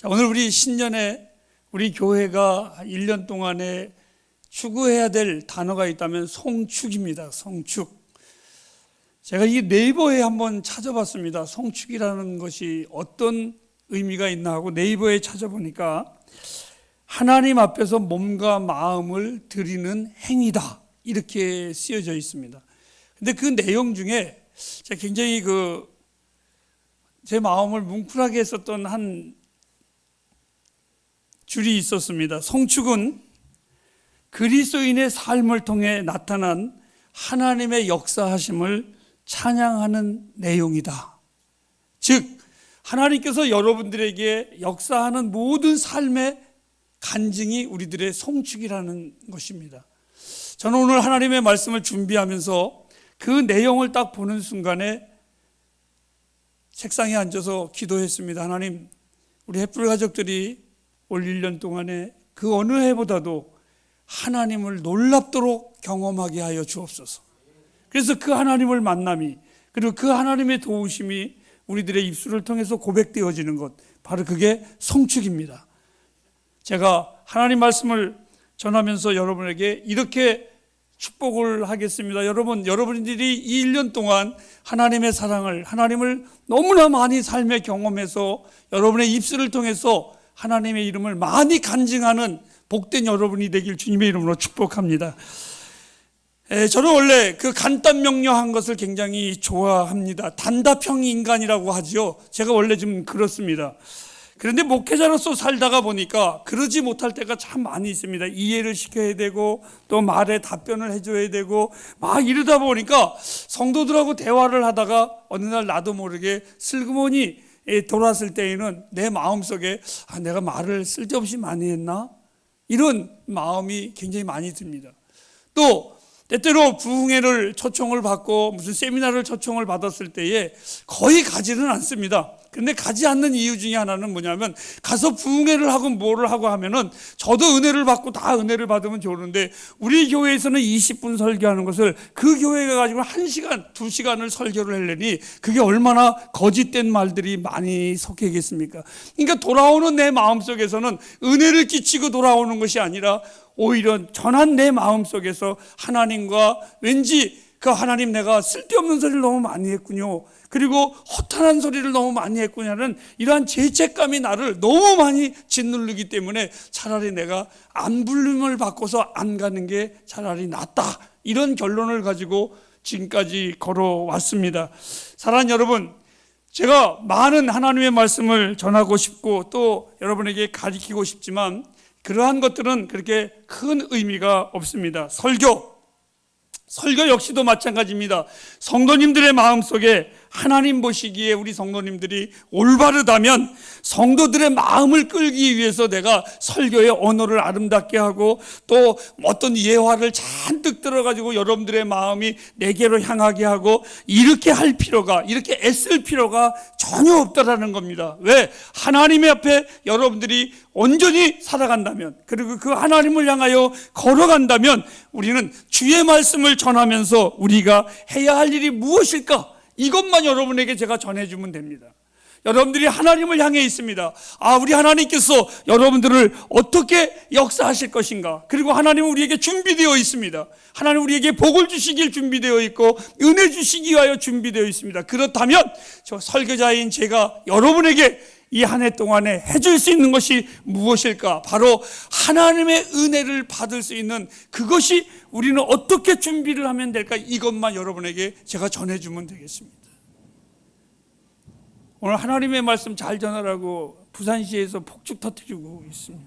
자, 오늘 우리 신년에 우리 교회가 1년 동안에 추구해야 될 단어가 있다면 송축입니다. 송축. 제가 이 네이버에 한번 찾아봤습니다. 송축이라는 것이 어떤 의미가 있나 하고 네이버에 찾아보니까 하나님 앞에서 몸과 마음을 드리는 행위다, 이렇게 쓰여져 있습니다. 근데 그 내용 중에 제가 굉장히 제 마음을 뭉클하게 했었던 한 줄이 있었습니다. 송축은 그리스도인의 삶을 통해 나타난 하나님의 역사하심을 찬양하는 내용이다. 즉 하나님께서 여러분들에게 역사하는 모든 삶의 간증이 우리들의 송축이라는 것입니다. 저는 오늘 하나님의 말씀을 준비하면서 그 내용을 딱 보는 순간에 책상에 앉아서 기도했습니다. 하나님, 우리 햇불 가족들이 올 1년 동안에 그 어느 해보다도 하나님을 놀랍도록 경험하게 하여 주옵소서. 그래서 그 하나님을 만남이, 그리고 그 하나님의 도우심이 우리들의 입술을 통해서 고백되어지는 것, 바로 그게 송축입니다. 제가 하나님 말씀을 전하면서 여러분에게 이렇게 축복을 하겠습니다. 여러분들이 이 1년 동안 하나님의 사랑을, 하나님을 너무나 많이 삶에 경험해서 여러분의 입술을 통해서 하나님의 이름을 많이 간증하는 복된 여러분이 되길 주님의 이름으로 축복합니다. 저는 원래 그 간단명료한 것을 굉장히 좋아합니다. 단답형 인간이라고 하죠. 제가 원래 좀 그렇습니다. 그런데 목회자로서 살다가 보니까 그러지 못할 때가 참 많이 있습니다. 이해를 시켜야 되고 또 말에 답변을 해줘야 되고 막 이러다 보니까 성도들하고 대화를 하다가 어느 날 나도 모르게 슬그머니 돌았을 때에는 내 마음속에 내가 말을 쓸데없이 많이 했나? 이런 마음이 굉장히 많이 듭니다. 또 때때로 부흥회를 초청을 받고 무슨 세미나를 초청을 받았을 때에 거의 가지는 않습니다. 그런데 가지 않는 이유 중에 하나는 뭐냐면 가서 부흥회를 하고 뭐를 하고 하면은 저도 은혜를 받고 다 은혜를 받으면 좋은데 우리 교회에서는 20분 설교하는 것을 그 교회가 가지고 1시간, 2시간을 설교를 하려니 그게 얼마나 거짓된 말들이 많이 섞여있겠습니까? 그러니까 돌아오는 내 마음속에서는 은혜를 끼치고 돌아오는 것이 아니라 오히려 전한 내 마음속에서 하나님과 왠지 그 하나님 내가 쓸데없는 소리를 너무 많이 했군요. 그리고 허탄한 소리를 너무 많이 했군요는 이러한 죄책감이 나를 너무 많이 짓누르기 때문에 차라리 내가 안 부름을 받고서 안 가는 게 차라리 낫다. 이런 결론을 가지고 지금까지 걸어왔습니다. 사랑하는 여러분, 제가 많은 하나님의 말씀을 전하고 싶고 또 여러분에게 가르치고 싶지만 그러한 것들은 그렇게 큰 의미가 없습니다. 설교 역시도 마찬가지입니다. 성도님들의 마음속에 하나님 보시기에 우리 성도님들이 올바르다면 성도들의 마음을 끌기 위해서 내가 설교의 언어를 아름답게 하고 또 어떤 예화를 잔뜩 들어가지고 여러분들의 마음이 내게로 향하게 하고 이렇게 할 필요가, 이렇게 애쓸 필요가 전혀 없다라는 겁니다. 왜? 하나님의 앞에 여러분들이 온전히 살아간다면, 그리고 그 하나님을 향하여 걸어간다면 우리는 주의 말씀을 전하면서 우리가 해야 할 일이 무엇일까? 이것만 여러분에게 제가 전해주면 됩니다. 여러분들이 하나님을 향해 있습니다. 우리 하나님께서 여러분들을 어떻게 역사하실 것인가? 그리고 하나님은 우리에게 준비되어 있습니다. 하나님은 우리에게 복을 주시길 준비되어 있고 은혜 주시기 위하여 준비되어 있습니다. 그렇다면 저 설교자인 제가 여러분에게 이 한 해 동안에 해줄 수 있는 것이 무엇일까? 바로 하나님의 은혜를 받을 수 있는 그것이 우리는 어떻게 준비를 하면 될까? 이것만 여러분에게 제가 전해주면 되겠습니다. 오늘 하나님의 말씀 잘 전하라고 부산시에서 폭죽 터뜨리고 있습니다.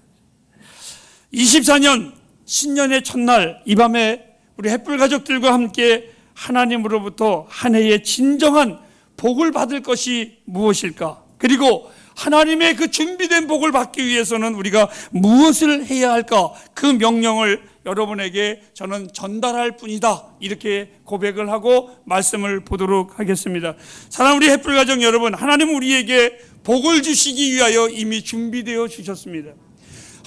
24년 신년의 첫날 이 밤에 우리 햇불 가족들과 함께 하나님으로부터 한 해의 진정한 복을 받을 것이 무엇일까? 그리고 하나님의 그 준비된 복을 받기 위해서는 우리가 무엇을 해야 할까? 그 명령을 여러분에게 저는 전달할 뿐이다. 이렇게 고백을 하고 말씀을 보도록 하겠습니다. 사랑하는 우리 햇불 가족 여러분, 하나님은 우리에게 복을 주시기 위하여 이미 준비되어 주셨습니다.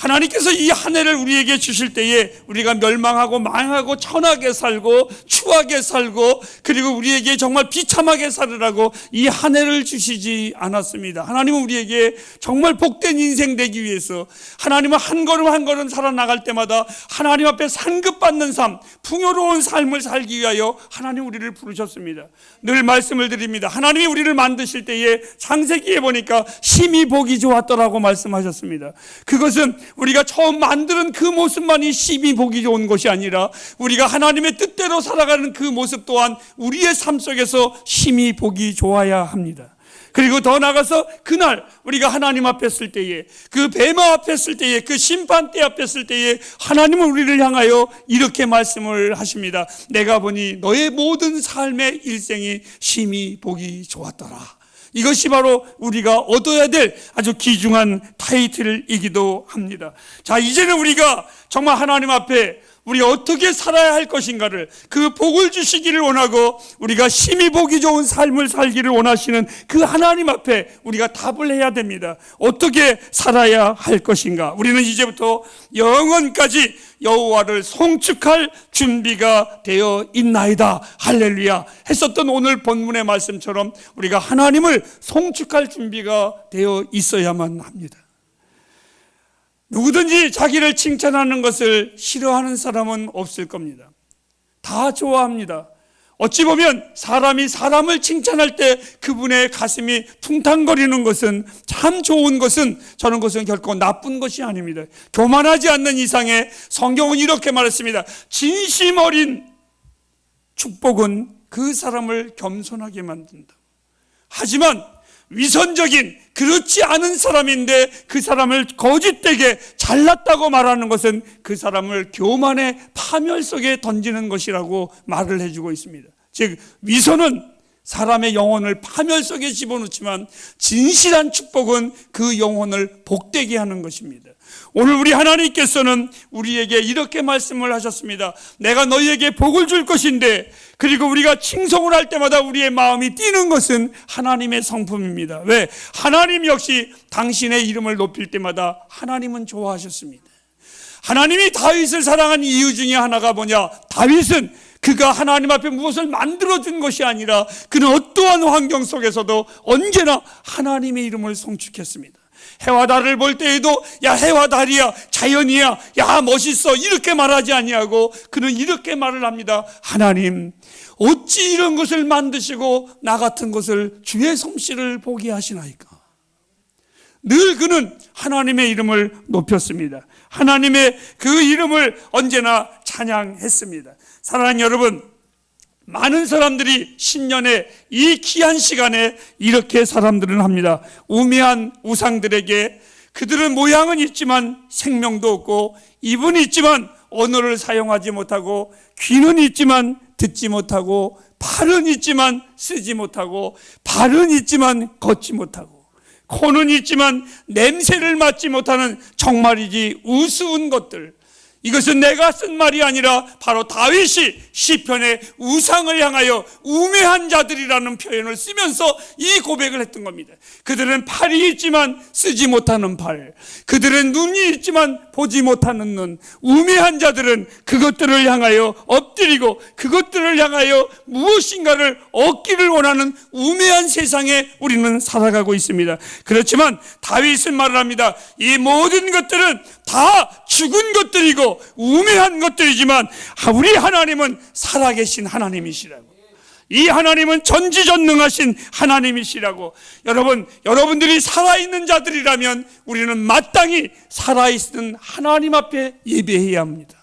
하나님께서 이 한 해를 우리에게 주실 때에 우리가 멸망하고 망하고 천하게 살고 추하게 살고 그리고 우리에게 정말 비참하게 살으라고 이 한 해를 주시지 않았습니다. 하나님은 우리에게 정말 복된 인생 되기 위해서, 하나님은 한 걸음 한 걸음 살아나갈 때마다 하나님 앞에 상급받는 삶, 풍요로운 삶을 살기 위하여 하나님 우리를 부르셨습니다. 늘 말씀을 드립니다. 하나님이 우리를 만드실 때에 창세기에 보니까 심히 보기 좋았더라고 말씀하셨습니다. 그것은 우리가 처음 만드는 그 모습만이 심히 보기 좋은 것이 아니라 우리가 하나님의 뜻대로 살아가는 그 모습 또한 우리의 삶 속에서 심히 보기 좋아야 합니다. 그리고 더 나아가서 그날 우리가 하나님 앞에 설 때에, 그 뱀마 앞에 설 때에, 그 심판대 앞에 설 때에 하나님은 우리를 향하여 이렇게 말씀을 하십니다. 내가 보니 너의 모든 삶의 일생이 심히 보기 좋았더라. 이것이 바로 우리가 얻어야 될 아주 귀중한 타이틀이기도 합니다. 자, 이제는 우리가 정말 하나님 앞에 우리가 어떻게 살아야 할 것인가를, 그 복을 주시기를 원하고 우리가 심히 보기 좋은 삶을 살기를 원하시는 그 하나님 앞에 우리가 답을 해야 됩니다. 어떻게 살아야 할 것인가? 우리는 이제부터 영원까지 여호와를 송축할 준비가 되어 있나이다. 할렐루야 했었던 오늘 본문의 말씀처럼 우리가 하나님을 송축할 준비가 되어 있어야만 합니다. 누구든지 자기를 칭찬하는 것을 싫어하는 사람은 없을 겁니다. 다 좋아합니다. 어찌 보면 사람이 사람을 칭찬할 때 그분의 가슴이 퉁탕거리는 것은, 참 좋은 것은, 저는 그것은 결코 나쁜 것이 아닙니다. 교만하지 않는 이상에 성경은 이렇게 말했습니다. 진심 어린 축복은 그 사람을 겸손하게 만든다. 하지만 위선적인, 그렇지 않은 사람인데 그 사람을 거짓되게 잘났다고 말하는 것은 그 사람을 교만의 파멸 속에 던지는 것이라고 말을 해주고 있습니다. 즉, 위선은 사람의 영혼을 파멸 속에 집어넣지만 진실한 축복은 그 영혼을 복되게 하는 것입니다. 오늘 우리 하나님께서는 우리에게 이렇게 말씀을 하셨습니다. 내가 너희에게 복을 줄 것인데, 그리고 우리가 칭송을 할 때마다 우리의 마음이 뛰는 것은 하나님의 성품입니다. 왜? 하나님 역시 당신의 이름을 높일 때마다 하나님은 좋아하셨습니다. 하나님이 다윗을 사랑한 이유 중에 하나가 뭐냐? 다윗은 그가 하나님 앞에 무엇을 만들어준 것이 아니라 그는 어떠한 환경 속에서도 언제나 하나님의 이름을 송축했습니다. 해와 달을 볼 때에도 야, 해와 달이야, 자연이야, 야, 멋있어, 이렇게 말하지 아니하고 그는 이렇게 말을 합니다. 하나님, 어찌 이런 것을 만드시고 나 같은 것을 주의 솜씨를 보게 하시나이까. 늘 그는 하나님의 이름을 높였습니다. 하나님의 그 이름을 언제나 찬양했습니다. 사랑하는 여러분, 많은 사람들이 신년에 이 귀한 시간에 이렇게 사람들은 합니다. 우매한 우상들에게, 그들은 모양은 있지만 생명도 없고, 입은 있지만 언어를 사용하지 못하고, 귀는 있지만 듣지 못하고, 팔은 있지만 쓰지 못하고, 발은 있지만 걷지 못하고, 코는 있지만 냄새를 맡지 못하는 정말이지 우스운 것들, 이것은 내가 쓴 말이 아니라 바로 다윗이 시편에 우상을 향하여 우매한 자들이라는 표현을 쓰면서 이 고백을 했던 겁니다. 그들은 팔이 있지만 쓰지 못하는 팔, 그들은 눈이 있지만 보지 못하는 눈, 우매한 자들은 그것들을 향하여 엎드리고 그것들을 향하여 무엇인가를 얻기를 원하는 우매한 세상에 우리는 살아가고 있습니다. 그렇지만 다윗은 말을 합니다. 이 모든 것들은 다 죽은 것들이고 우매한 것들이지만 우리 하나님은 살아계신 하나님이시라고. 이 하나님은 전지전능하신 하나님이시라고. 여러분들이 살아있는 자들이라면 우리는 마땅히 살아있는 하나님 앞에 예배해야 합니다.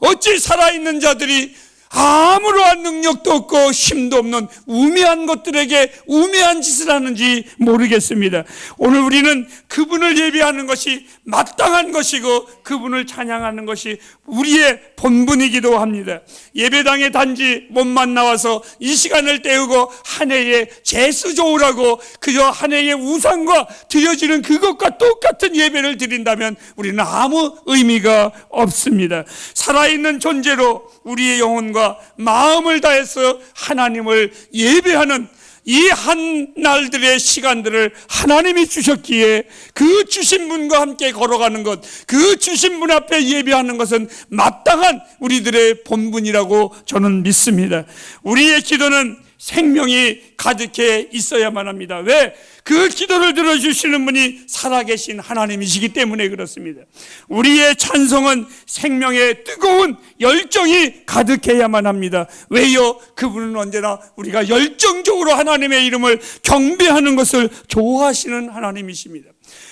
어찌 살아있는 자들이 아무런 능력도 없고 힘도 없는 우매한 것들에게 우매한 짓을 하는지 모르겠습니다. 오늘 우리는 그분을 예배하는 것이 마땅한 것이고 그분을 찬양하는 것이 우리의 본분이기도 합니다. 예배당에 단지 몸만 나와서 이 시간을 때우고 한 해에 재수 좋으라고 그저 한 해의 우상과 드려지는 그것과 똑같은 예배를 드린다면 우리는 아무 의미가 없습니다. 살아있는 존재로 우리의 영혼과 마음을 다해서 하나님을 예배하는 이 한 날들의 시간들을 하나님이 주셨기에 그 주신 분과 함께 걸어가는 것, 그 주신 분 앞에 예배하는 것은 마땅한 우리들의 본분이라고 저는 믿습니다. 우리의 기도는 생명이 가득해 있어야만 합니다. 왜? 그 기도를 들어주시는 분이 살아계신 하나님이시기 때문에 그렇습니다. 우리의 찬송은 생명의 뜨거운 열정이 가득해야만 합니다. 왜요? 그분은 언제나 우리가 열정적으로 하나님의 이름을 경배하는 것을 좋아하시는 하나님이십니다.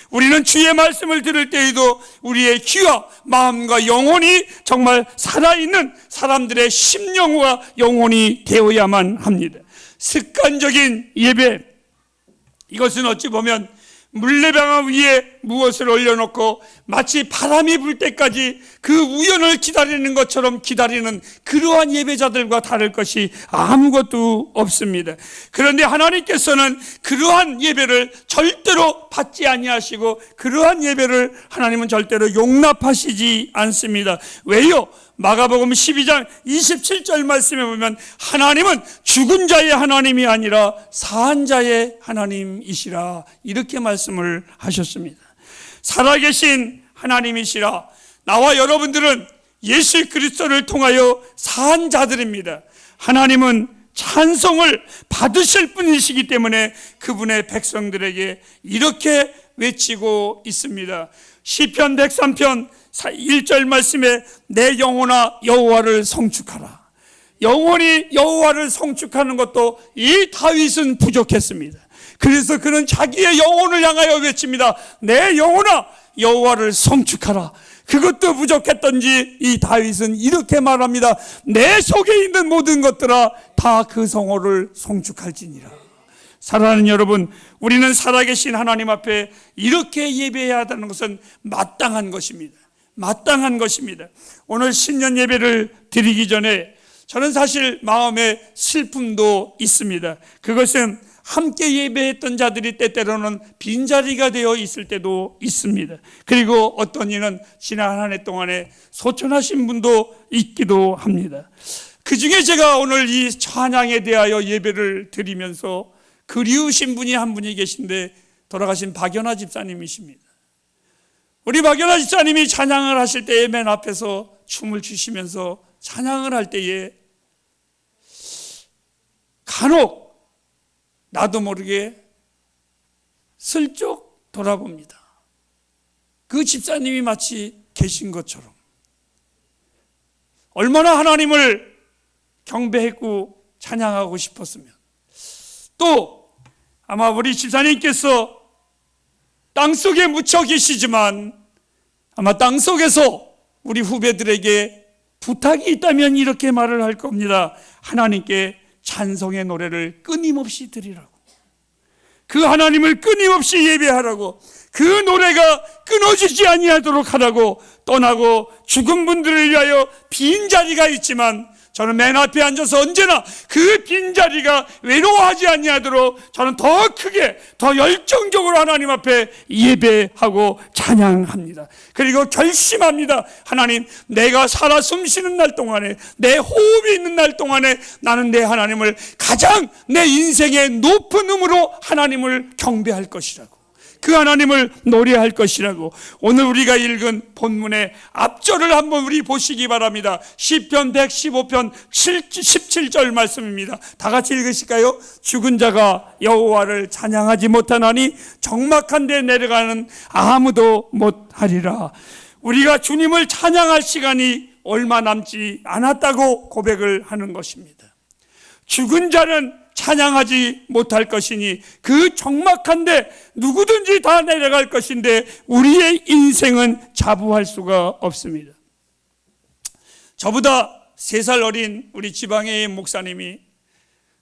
우리는 주의 말씀을 들을 때에도 우리의 귀와 마음과 영혼이 정말 살아있는 사람들의 심령과 영혼이 되어야만 합니다. 습관적인 예배, 이것은 어찌 보면 물레방아 위에 무엇을 올려놓고 마치 바람이 불 때까지 그 우연을 기다리는 것처럼 기다리는 그러한 예배자들과 다를 것이 아무것도 없습니다. 그런데 하나님께서는 그러한 예배를 절대로 받지 아니하시고 그러한 예배를 하나님은 절대로 용납하시지 않습니다. 왜요? 마가복음 12장 27절 말씀에 보면 하나님은 죽은 자의 하나님이 아니라 사한 자의 하나님이시라, 이렇게 말씀을 하셨습니다. 살아계신 하나님이시라. 나와 여러분들은 예수 그리스도를 통하여 사한 자들입니다. 하나님은 찬송을 받으실 분이시기 때문에 그분의 백성들에게 이렇게 외치고 있습니다. 시편 103편 1절 말씀에 내 영혼아 여호와를 성축하라. 영혼이 여호와를 성축하는 것도 이 다윗은 부족했습니다. 그래서 그는 자기의 영혼을 향하여 외칩니다. 내 영혼아 여호와를 성축하라. 그것도 부족했던지 이 다윗은 이렇게 말합니다. 내 속에 있는 모든 것들아 다 그 성호를 성축할지니라. 사랑하는 여러분, 우리는 살아계신 하나님 앞에 이렇게 예배해야 한다는 것은 마땅한 것입니다. 마땅한 것입니다. 오늘 신년 예배를 드리기 전에 저는 사실 마음에 슬픔도 있습니다. 그것은 함께 예배했던 자들이 때때로는 빈자리가 되어 있을 때도 있습니다. 그리고 어떤 이는 지난 한 해 동안에 소천하신 분도 있기도 합니다. 그 중에 제가 오늘 이 찬양에 대하여 예배를 드리면서 그리우신 분이 한 분이 계신데 돌아가신 박연아 집사님이십니다. 우리 박연아 집사님이 찬양을 하실 때에 맨 앞에서 춤을 추시면서 찬양을 할 때에 간혹 나도 모르게 슬쩍 돌아봅니다. 그 집사님이 마치 계신 것처럼. 얼마나 하나님을 경배했고 찬양하고 싶었으면. 또 아마 우리 집사님께서 땅속에 묻혀 계시지만 아마 땅속에서 우리 후배들에게 부탁이 있다면 이렇게 말을 할 겁니다. 하나님께 찬송의 노래를 끊임없이 드리라고. 그 하나님을 끊임없이 예배하라고. 그 노래가 끊어지지 아니하도록 하라고. 떠나고 죽은 분들을 위하여 빈자리가 있지만 저는 맨 앞에 앉아서 언제나 그 빈자리가 외로워하지 아니하도록 저는 더 크게 더 열정적으로 하나님 앞에 예배하고 찬양합니다. 그리고 결심합니다. 하나님, 내가 살아 숨쉬는 날 동안에, 내 호흡이 있는 날 동안에 나는 내 하나님을 가장 내 인생의 높은 음으로 하나님을 경배할 것이라고, 그 하나님을 노래할 것이라고. 오늘 우리가 읽은 본문의 앞절을 한번 우리 보시기 바랍니다. 시편 115편 17절 말씀입니다. 다 같이 읽으실까요? 죽은 자가 여호와를 찬양하지 못하나니 적막한 데 내려가는 아무도 못하리라. 우리가 주님을 찬양할 시간이 얼마 남지 않았다고 고백을 하는 것입니다. 죽은 자는 찬양하지 못할 것이니 그 적막한데 누구든지 다 내려갈 것인데 우리의 인생은 자부할 수가 없습니다. 저보다 3살 어린 우리 지방의 목사님이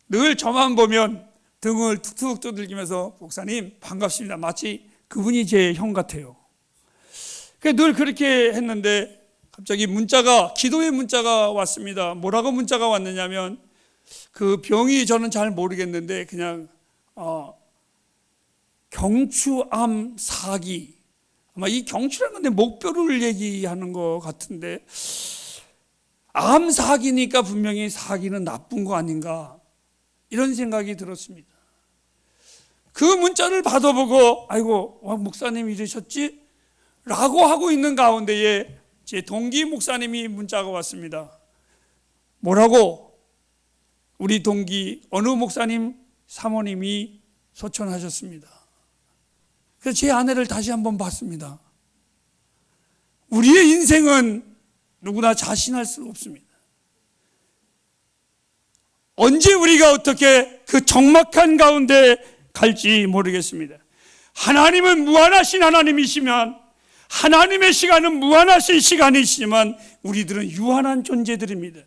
늘 저만 보면 등을 툭툭 두들기면서 목사님 반갑습니다. 마치 그분이 제 형 같아요. 늘 그렇게 했는데 갑자기 문자가, 기도의 문자가 왔습니다. 뭐라고 문자가 왔느냐면 그 병이 저는 잘 모르겠는데 그냥 경추암 사기, 아마 이 경추라는 건데 목뼈를 얘기하는 것 같은데 암 사기니까 분명히 사기는 나쁜 거 아닌가 이런 생각이 들었습니다. 그 문자를 받아보고 아이고 목사님이 이러셨지? 라고 하고 있는 가운데에 제 동기 목사님이 문자가 왔습니다. 뭐라고? 우리 동기 어느 목사님 사모님이 소천하셨습니다. 그래서 제 아내를 다시 한번 봤습니다. 우리의 인생은 누구나 자신할 수 없습니다. 언제 우리가 어떻게 그 적막한 가운데 갈지 모르겠습니다. 하나님은 무한하신 하나님이시면, 하나님의 시간은 무한하신 시간이시지만 우리들은 유한한 존재들입니다.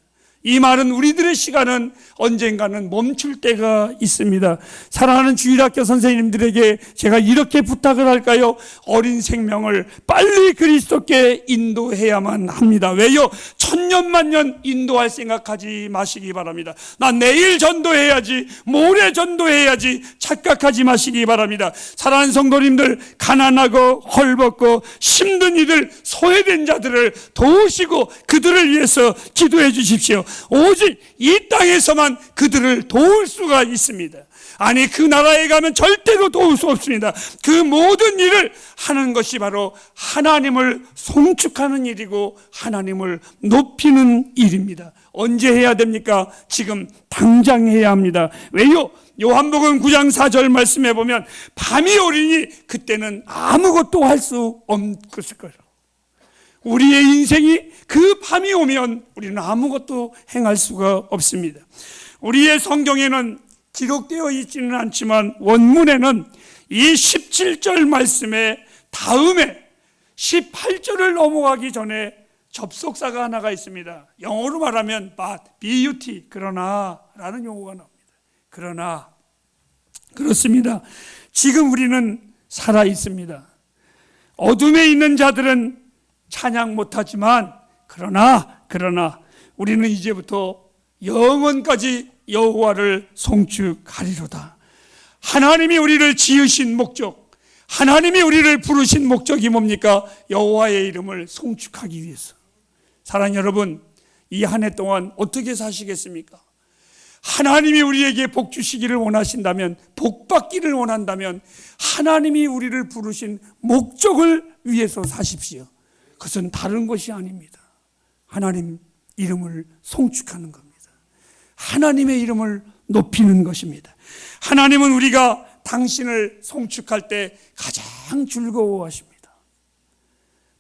이 말은 우리들의 시간은 언젠가는 멈출 때가 있습니다. 사랑하는 주일학교 선생님들에게 제가 이렇게 부탁을 할까요? 어린 생명을 빨리 그리스도께 인도해야만 합니다. 왜요? 천년만년 인도할 생각하지 마시기 바랍니다. 나 내일 전도해야지, 모레 전도해야지 착각하지 마시기 바랍니다. 사랑하는 성도님들, 가난하고 헐벗고 힘든 이들, 소외된 자들을 도우시고 그들을 위해서 기도해 주십시오. 오직 이 땅에서만 그들을 도울 수가 있습니다. 아니, 그 나라에 가면 절대로 도울 수 없습니다. 그 모든 일을 하는 것이 바로 하나님을 송축하는 일이고 하나님을 높이는 일입니다. 언제 해야 됩니까? 지금 당장 해야 합니다. 왜요? 요한복음 9장 4절 말씀해 보면 밤이 오리니 그때는 아무것도 할 수 없을 거예요. 우리의 인생이 그 밤이 오면 우리는 아무것도 행할 수가 없습니다. 우리의 성경에는 기록되어 있지는 않지만 원문에는 이 17절 말씀의 다음에 18절을 넘어가기 전에 접속사가 하나가 있습니다. 영어로 말하면 but, 그러나 라는 용어가 나옵니다. 그러나, 그렇습니다. 지금 우리는 살아 있습니다. 어둠에 있는 자들은 찬양 못하지만 그러나 우리는 이제부터 영원까지 여호와를 송축하리로다. 하나님이 우리를 지으신 목적, 하나님이 우리를 부르신 목적이 뭡니까? 여호와의 이름을 송축하기 위해서. 사랑하는 여러분, 이 한 해 동안 어떻게 사시겠습니까? 하나님이 우리에게 복 주시기를 원하신다면, 복 받기를 원한다면 하나님이 우리를 부르신 목적을 위해서 사십시오. 그것은 다른 것이 아닙니다. 하나님 이름을 송축하는 겁니다. 하나님의 이름을 높이는 것입니다. 하나님은 우리가 당신을 송축할 때 가장 즐거워하십니다.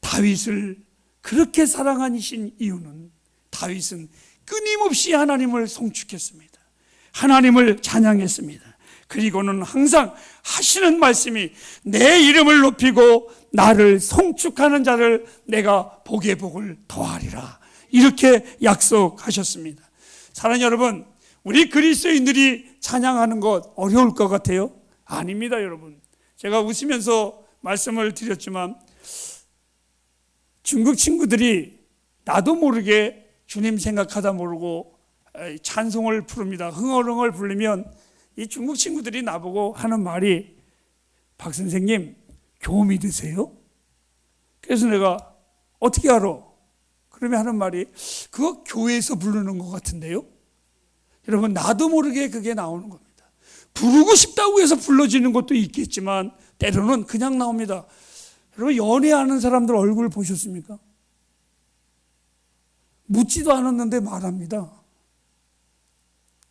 다윗을 그렇게 사랑하신 이유는 다윗은 끊임없이 하나님을 송축했습니다. 하나님을 찬양했습니다. 그리고는 항상 하시는 말씀이 내 이름을 높이고 나를 송축하는 자를 내가 복의 복을 더하리라, 이렇게 약속하셨습니다. 사랑하는 여러분, 우리 그리스도인들이 찬양하는 것 어려울 것 같아요? 아닙니다. 여러분, 제가 웃으면서 말씀을 드렸지만 중국 친구들이 나도 모르게 주님 생각하다 모르고 찬송을 부릅니다. 흥얼흥얼 부르면 이 중국 친구들이 나보고 하는 말이, 박 선생님 교 믿으세요? 그래서 내가 어떻게 알아? 그러면 하는 말이, 그거 교회에서 부르는 것 같은데요? 여러분, 나도 모르게 그게 나오는 겁니다. 부르고 싶다고 해서 불러지는 것도 있겠지만 때로는 그냥 나옵니다. 여러분, 연애하는 사람들 얼굴 보셨습니까? 묻지도 않았는데 말합니다.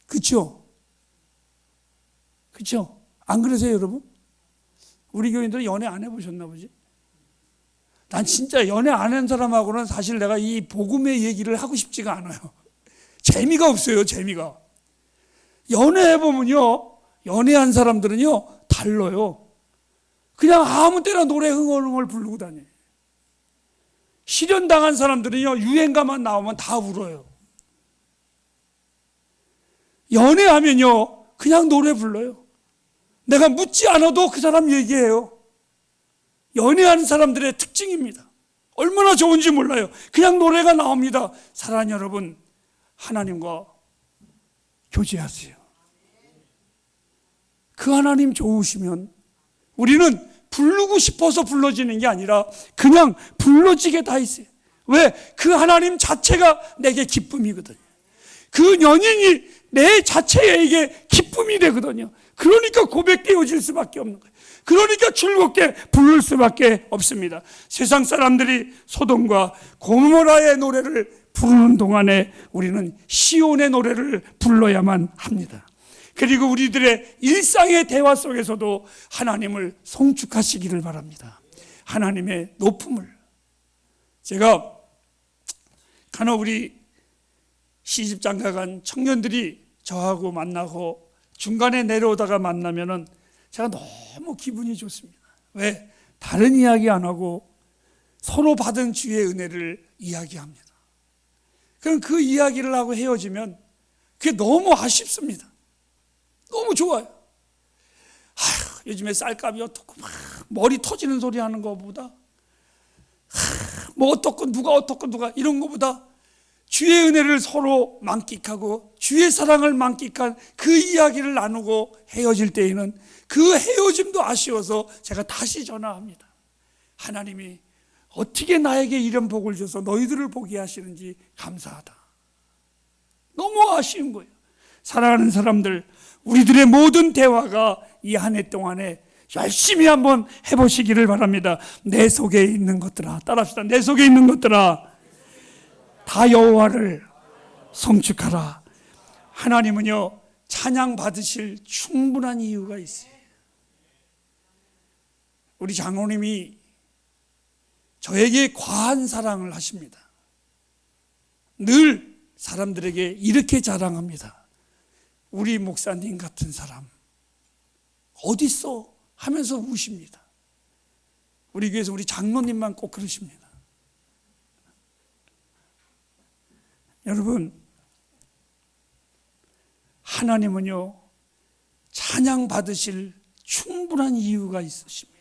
그렇죠? 그렇죠? 안 그러세요, 여러분? 우리 교인들은 연애 안 해보셨나 보지? 난 진짜 연애 안 한 사람하고는 사실 내가 이 복음의 얘기를 하고 싶지가 않아요. 재미가 없어요, 재미가. 연애해보면요, 연애한 사람들은요 달라요. 그냥 아무 때나 노래 흥얼흥얼 부르고 다녀요. 실연당한 사람들은요 유행가만 나오면 다 울어요. 연애하면요 그냥 노래 불러요. 내가 묻지 않아도 그 사람 얘기해요. 연애하는 사람들의 특징입니다. 얼마나 좋은지 몰라요. 그냥 노래가 나옵니다. 사랑하는 여러분, 하나님과 교제하세요. 그 하나님 좋으시면 우리는 부르고 싶어서 불러지는 게 아니라 그냥 불러지게 다 있어요. 왜? 그 하나님 자체가 내게 기쁨이거든요. 그 연인이 내 자체에게 기쁨이 되거든요. 그러니까 고백되어질 수밖에 없는 거예요. 그러니까 즐겁게 부를 수밖에 없습니다. 세상 사람들이 소돔과 고모라의 노래를 부르는 동안에 우리는 시온의 노래를 불러야만 합니다. 그리고 우리들의 일상의 대화 속에서도 하나님을 송축하시기를 바랍니다. 하나님의 높음을. 제가 간혹 우리 시집장가 간 청년들이 저하고 만나고 중간에 내려오다가 만나면은 제가 너무 기분이 좋습니다. 왜? 다른 이야기 안 하고 서로 받은 주의 은혜를 이야기합니다. 그럼 그 이야기를 하고 헤어지면 그게 너무 아쉽습니다. 너무 좋아요. 요즘에 쌀값이 어떻고 막 머리 터지는 소리 하는 것보다 뭐 어떻고 누가 어떻고 누가 이런 것보다 주의 은혜를 서로 만끽하고 주의 사랑을 만끽한 그 이야기를 나누고 헤어질 때에는 그 헤어짐도 아쉬워서 제가 다시 전화합니다. 하나님이 어떻게 나에게 이런 복을 줘서 너희들을 보게 하시는지 감사하다. 너무 아쉬운 거예요. 사랑하는 사람들, 우리들의 모든 대화가 이 한 해 동안에 열심히 한번 해보시기를 바랍니다. 내 속에 있는 것들아, 따라합시다. 내 속에 있는 것들아, 다 여호와를 송축하라. 하나님은요, 찬양 받으실 충분한 이유가 있어요. 우리 장로님이 저에게 과한 사랑을 하십니다. 늘 사람들에게 이렇게 자랑합니다. 우리 목사님 같은 사람 어딨어? 하면서 우십니다. 우리 교회에서 우리 장로님만 꼭 그러십니다. 여러분, 하나님은요, 찬양 받으실 충분한 이유가 있으십니다.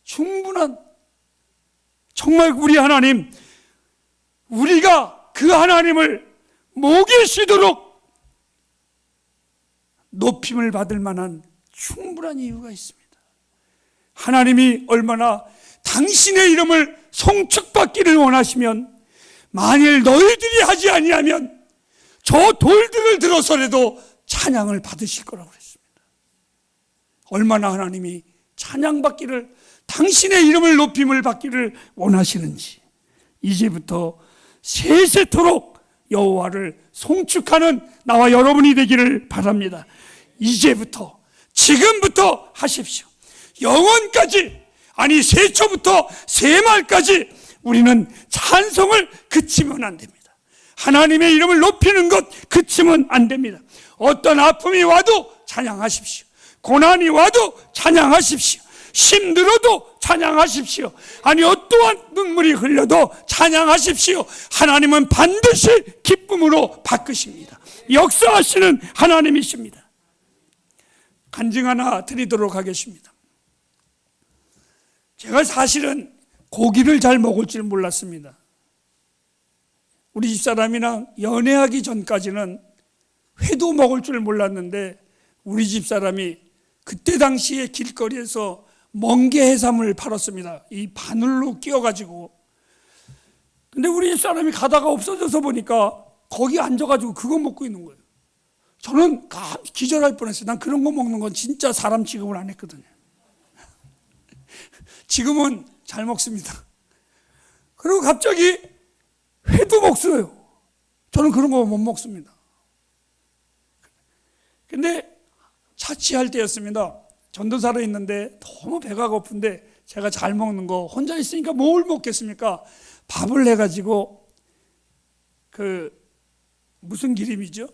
충분한, 정말 우리 하나님, 우리가 그 하나님을 목에 쉬도록 높임을 받을 만한 충분한 이유가 있습니다. 하나님이 얼마나 당신의 이름을 송축받기를 원하시면 만일 너희들이 하지 아니하면 저 돌들을 들어서라도 찬양을 받으실 거라고 그랬습니다. 얼마나 하나님이 찬양받기를, 당신의 이름을 높임을 받기를 원하시는지 이제부터 세세토록 여호와를 송축하는 나와 여러분이 되기를 바랍니다. 이제부터, 지금부터 하십시오. 영원까지, 아니 세초부터 세말까지 우리는 찬송을 그치면 안 됩니다. 하나님의 이름을 높이는 것 그치면 안 됩니다. 어떤 아픔이 와도 찬양하십시오. 고난이 와도 찬양하십시오. 힘들어도 찬양하십시오. 아니 어떠한 눈물이 흘려도 찬양하십시오. 하나님은 반드시 기쁨으로 바꾸십니다. 역사하시는 하나님이십니다. 간증 하나 드리도록 하겠습니다. 제가 사실은 고기를 잘 먹을 줄 몰랐습니다. 우리 집사람이랑 연애하기 전까지는 회도 먹을 줄 몰랐는데 우리 집사람이 그때 당시에 길거리에서 멍게 해삼을 팔았습니다. 이 바늘로 끼워가지고. 근데 우리 집사람이 가다가 없어져서 보니까 거기 앉아가지고 그거 먹고 있는 거예요. 저는 기절할 뻔했어요. 난 그런 거 먹는 건 진짜 사람 취급을 안 했거든요. 지금은 잘 먹습니다. 그리고 갑자기 회도 먹어요. 저는 그런 거 못 먹습니다. 근데 자취할 때였습니다. 전도사로 있는데 너무 배가 고픈데 제가 잘 먹는 거 혼자 있으니까 뭘 먹겠습니까? 밥을 해가지고 무슨 기름이죠?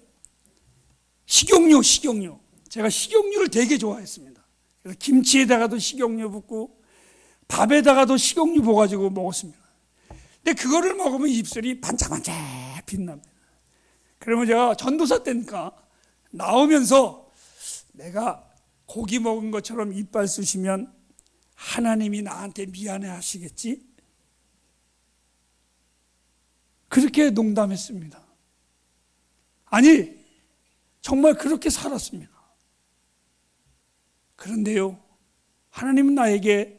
식용유. 제가 식용유를 되게 좋아했습니다. 그래서 김치에다가도 식용유 붓고 밥에다가도 식용유 부어가지고 먹었습니다. 근데 그거를 먹으면 입술이 반짝반짝 빛납니다. 그러면 제가 전도사 때니까 나오면서 내가 고기 먹은 것처럼 이빨 쑤시면 하나님이 나한테 미안해 하시겠지? 그렇게 농담했습니다. 아니, 정말 그렇게 살았습니다. 그런데요, 하나님은 나에게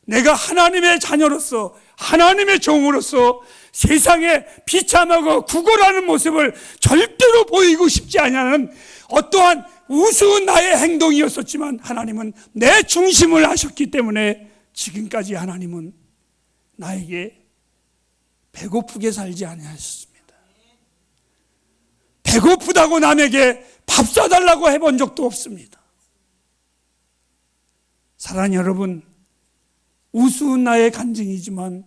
내가 하나님의 자녀로서, 하나님의 종으로서 세상에 비참하고 구걸하는 모습을 절대로 보이고 싶지 않냐는 어떠한 우스운 나의 행동이었었지만, 하나님은 내 중심을 아셨기 때문에 지금까지 하나님은 나에게 배고프게 살지 아니하셨습니다. 배고프다고 남에게 밥 사달라고 해본 적도 없습니다. 사랑하는 여러분, 우스운 나의 간증이지만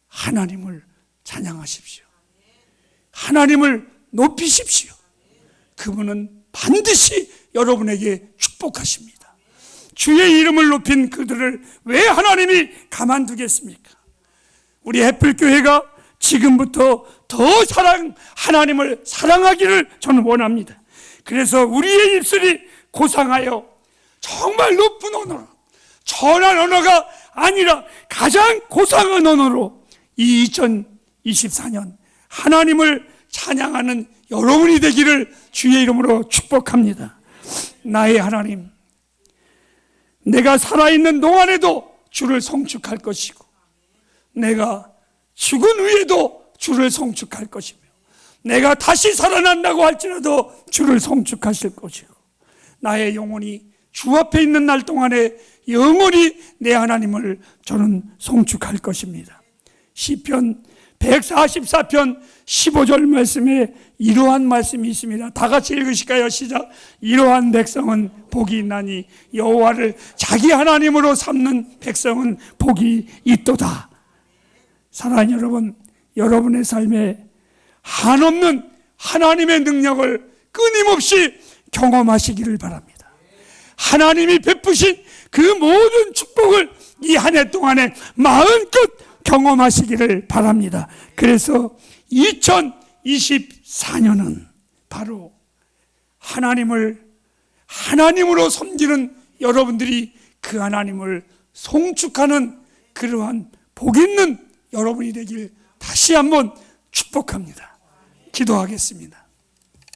하나님을 찬양하십시오. 하나님을 높이십시오. 그분은 반드시 여러분에게 축복하십니다. 주의 이름을 높인 그들을 왜 하나님이 가만두겠습니까? 우리 햇불교회가 지금부터 더 하나님을 사랑하기를 저는 원합니다. 그래서 우리의 입술이 고상하여 정말 높은 언어로, 천한 언어가 아니라 가장 고상한 언어로 이 2024년 하나님을 찬양하는 여러분이 되기를 주의 이름으로 축복합니다. 나의 하나님, 내가 살아있는 동안에도 주를 송축할 것이고, 내가 죽은 후에도 주를 송축할 것이며, 내가 다시 살아난다고 할지라도 주를 송축하실 것이고, 나의 영혼이 주 앞에 있는 날 동안에 영원히 내 하나님을 저는 송축할 것입니다. 시편 144편 15절 말씀에 이러한 말씀이 있습니다. 다 같이 읽으실까요? 시작. 이러한 백성은 복이 있나니 여호와를 자기 하나님으로 삼는 백성은 복이 있도다. 사랑하는 여러분, 여러분의 삶에 한없는 하나님의 능력을 끊임없이 경험하시기를 바랍니다. 하나님이 베푸신 그 모든 축복을 이 한 해 동안에 마음껏 경험하시기를 바랍니다. 그래서 2024년은 바로 하나님으로 섬기는 여러분들이 그 하나님을 송축하는 그러한 복 있는 여러분이 되길 다시 한번 축복합니다. 기도하겠습니다.